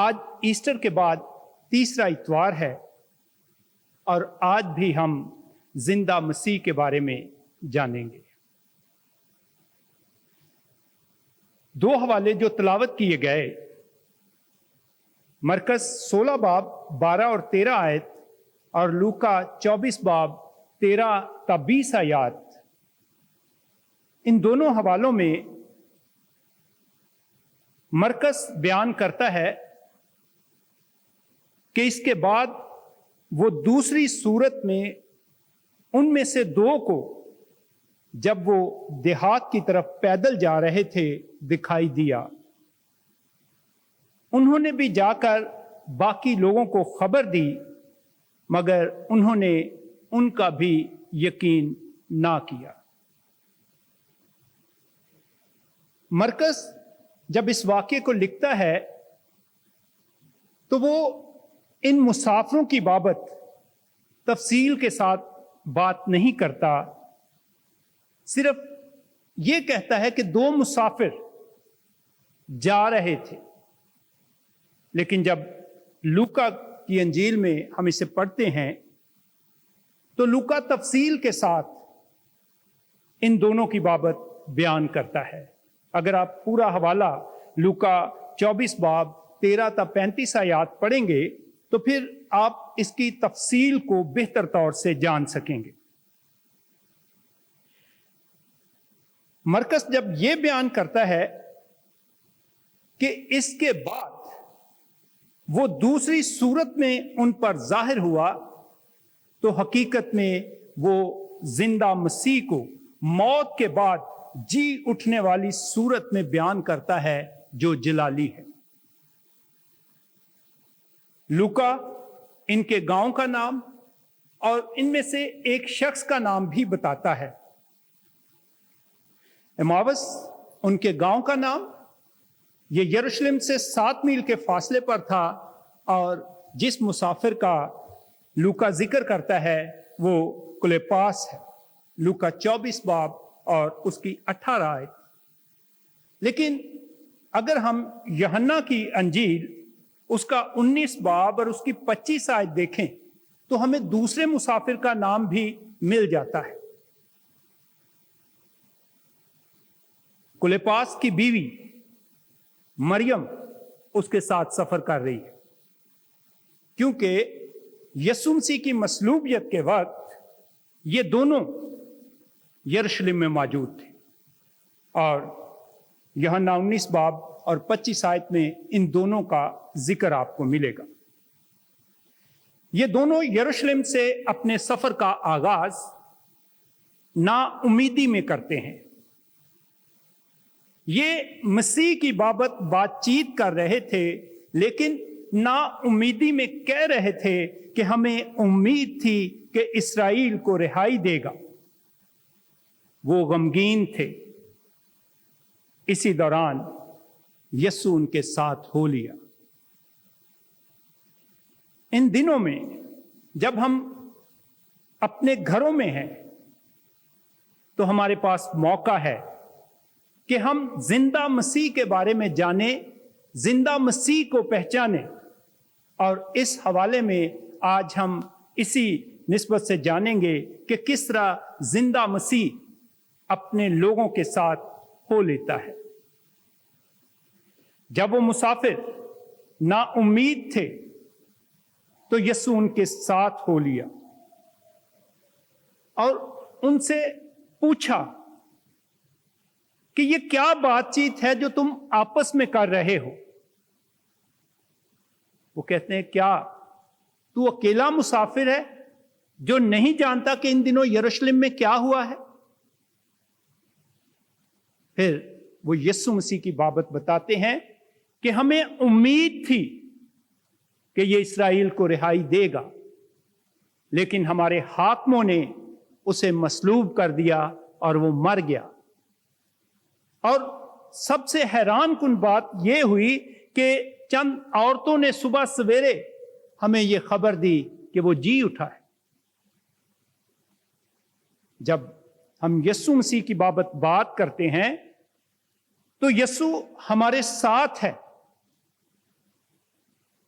آج ایسٹر کے بعد تیسرا اتوار ہے اور آج بھی ہم زندہ مسیح کے بارے میں جانیں گے۔ دو حوالے جو تلاوت کیے گئے، مرکز 16 باب 12 اور 13 آیت اور لوکا 24 باب 13 تا 20 آیات، ان دونوں حوالوں میں مرکز بیان کرتا ہے کہ اس کے بعد وہ دوسری صورت میں ان میں سے دو کو جب وہ دیہات کی طرف پیدل جا رہے تھے دکھائی دیا۔ انہوں نے بھی جا کر باقی لوگوں کو خبر دی، مگر انہوں نے ان کا بھی یقین نہ کیا۔ مرکز جب اس واقعے کو لکھتا ہے تو وہ ان مسافروں کی بابت تفصیل کے ساتھ بات نہیں کرتا، صرف یہ کہتا ہے کہ دو مسافر جا رہے تھے۔ لیکن جب لوکا کی انجیل میں ہم اسے پڑھتے ہیں تو لوکا تفصیل کے ساتھ ان دونوں کی بابت بیان کرتا ہے۔ اگر آپ پورا حوالہ لوکا 24 باب 13 تا 35 آیات پڑھیں گے تو پھر آپ اس کی تفصیل کو بہتر طور سے جان سکیں گے۔ مرکز جب یہ بیان کرتا ہے کہ اس کے بعد وہ دوسری صورت میں ان پر ظاہر ہوا، تو حقیقت میں وہ زندہ مسیح کو موت کے بعد جی اٹھنے والی صورت میں بیان کرتا ہے جو جلالی ہے۔ لوکا ان کے گاؤں کا نام اور ان میں سے ایک شخص کا نام بھی بتاتا ہے۔ ایماوس ان کے گاؤں کا نام، یہ یروشلم سے 7 میل کے فاصلے پر تھا، اور جس مسافر کا لوکا ذکر کرتا ہے وہ کلیپاس ہے، لوکا 24 باب اور اس کی 18 آیت۔ لیکن اگر ہم یوحنا کی انجیل اس کا 19 باب اور اس کی 25 آیت دیکھیں تو ہمیں دوسرے مسافر کا نام بھی مل جاتا ہے۔ کلیپاس کی بیوی مریم اس کے ساتھ سفر کر رہی ہے، کیونکہ یسوع مسیح کی مصلوبیت کے وقت یہ دونوں یروشلم میں موجود تھے، اور یوحنا 19 باب اور 25 آیت میں ان دونوں کا ذکر آپ کو ملے گا۔ یہ دونوں یروشلم سے اپنے سفر کا آغاز نا امیدی میں کرتے ہیں۔ یہ مسیح کی بابت بات چیت کر رہے تھے، لیکن نا امیدی میں کہہ رہے تھے کہ ہمیں امید تھی کہ اسرائیل کو رہائی دے گا۔ وہ غمگین تھے۔ اسی دوران یسوع ان کے ساتھ ہو لیا۔ ان دنوں میں جب ہم اپنے گھروں میں ہیں تو ہمارے پاس موقع ہے کہ ہم زندہ مسیح کے بارے میں جانیں، زندہ مسیح کو پہچانیں، اور اس حوالے میں آج ہم اسی نسبت سے جانیں گے کہ کس طرح زندہ مسیح اپنے لوگوں کے ساتھ ہو لیتا ہے۔ جب وہ مسافر نا امید تھے تو یسوع ان کے ساتھ ہو لیا اور ان سے پوچھا کہ یہ کیا بات چیت ہے جو تم آپس میں کر رہے ہو؟ وہ کہتے ہیں، کیا تو اکیلا مسافر ہے جو نہیں جانتا کہ ان دنوں یروشلم میں کیا ہوا ہے؟ پھر وہ یسوع مسیح کی بابت بتاتے ہیں کہ ہمیں امید تھی کہ یہ اسرائیل کو رہائی دے گا، لیکن ہمارے حاکموں نے اسے مصلوب کر دیا اور وہ مر گیا۔ اور سب سے حیران کن بات یہ ہوئی کہ چند عورتوں نے صبح سویرے ہمیں یہ خبر دی کہ وہ جی اٹھا ہے۔ جب ہم یسوع مسیح کی بابت بات کرتے ہیں تو یسوع ہمارے ساتھ ہے،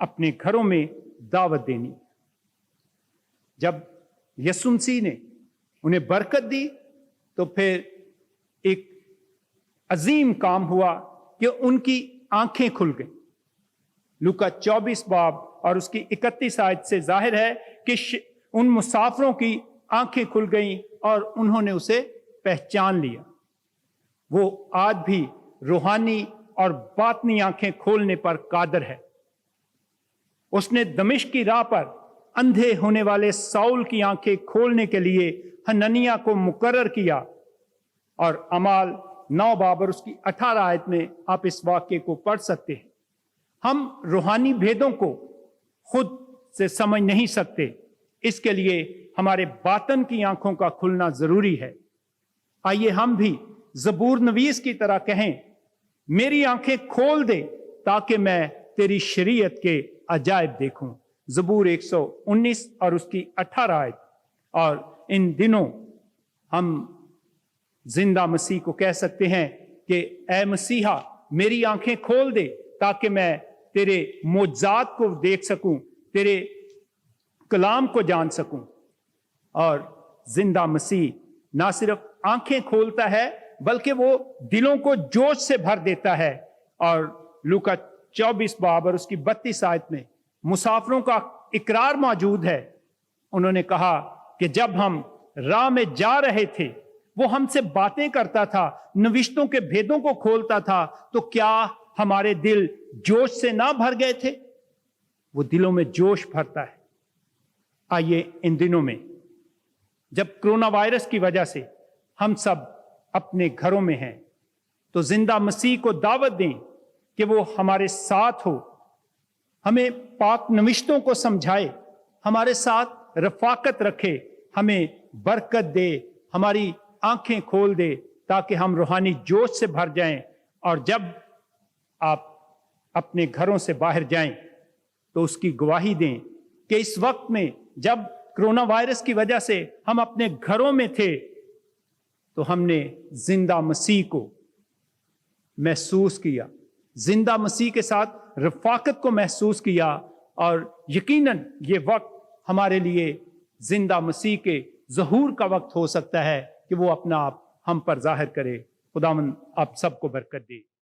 اپنے گھروں میں دعوت دینی. جب یسوع مسیح نے انہیں برکت دی تو پھر ایک عظیم کام ہوا کہ ان کی آنکھیں کھل گئیں. لوکا 24 باب اور اس کی 31 آیت سے ظاہر ہے کہ ان مسافروں کی آنکھیں کھل گئیں اور انہوں نے اسے پہچان لیا. وہ آج بھی روحانی اور باطنی آنکھیں کھولنے پر قادر ہے. اس نے دمشق کی راہ پر اندھے ہونے والے ساؤل کی آنکھیں کھولنے کے لیے حنانیہ کو مقرر کیا. اور اعمال 9 باب اور اس کی 18 آیت میں آپ اس واقعے کو پڑھ سکتے ہیں. ہم روحانی بھیدوں کو خود سے سمجھ نہیں سکتے، اس کے لیے ہمارے باطن کی آنکھوں کا کھلنا ضروری ہے. آئیے ہم بھی زبور نویس کی طرح کہیں، میری آنکھیں کھول دے تاکہ میں تیری شریعت کے عجائب دیکھوں. زبور 119 اور اس کی 18 آیت. اور ان دنوں ہم زندہ مسیح کو کہہ سکتے ہیں کہ اے مسیحا میری آنکھیں کھول دے تاکہ میں تیرے معجزات کو دیکھ سکوں، تیرے کلام کو جان سکوں. اور زندہ مسیح نہ صرف آنکھیں کھولتا ہے بلکہ وہ دلوں کو جوش سے بھر دیتا ہے. اور لوکا 24 باب اور اس کی 32 آیت میں مسافروں کا اقرار موجود ہے. انہوں نے کہا کہ جب ہم راہ میں جا رہے تھے وہ ہم سے باتیں کرتا تھا، نوشتوں کے بھیدوں کو کھولتا تھا، تو کیا ہمارے دل جوش سے نہ بھر گئے تھے؟ وہ دلوں میں جوش بھرتا ہے. آئیے ان دنوں میں جب کرونا وائرس کی وجہ سے ہم سب اپنے گھروں میں ہیں تو زندہ مسیح کو دعوت دیں کہ وہ ہمارے ساتھ ہو، ہمیں پاک نوشتوں کو سمجھائے، ہمارے ساتھ رفاقت رکھے، ہمیں برکت دے، ہماری آنکھیں کھول دے تاکہ ہم روحانی جوش سے بھر جائیں. اور جب آپ اپنے گھروں سے باہر جائیں تو اس کی گواہی دیں کہ اس وقت میں جب کرونا وائرس کی وجہ سے ہم اپنے گھروں میں تھے تو ہم نے زندہ مسیح کو محسوس کیا، زندہ مسیح کے ساتھ رفاقت کو محسوس کیا. اور یقیناً یہ وقت ہمارے لیے زندہ مسیح کے ظہور کا وقت ہو سکتا ہے کہ وہ اپنا آپ ہم پر ظاہر کرے. خداوند آپ سب کو برکت دے.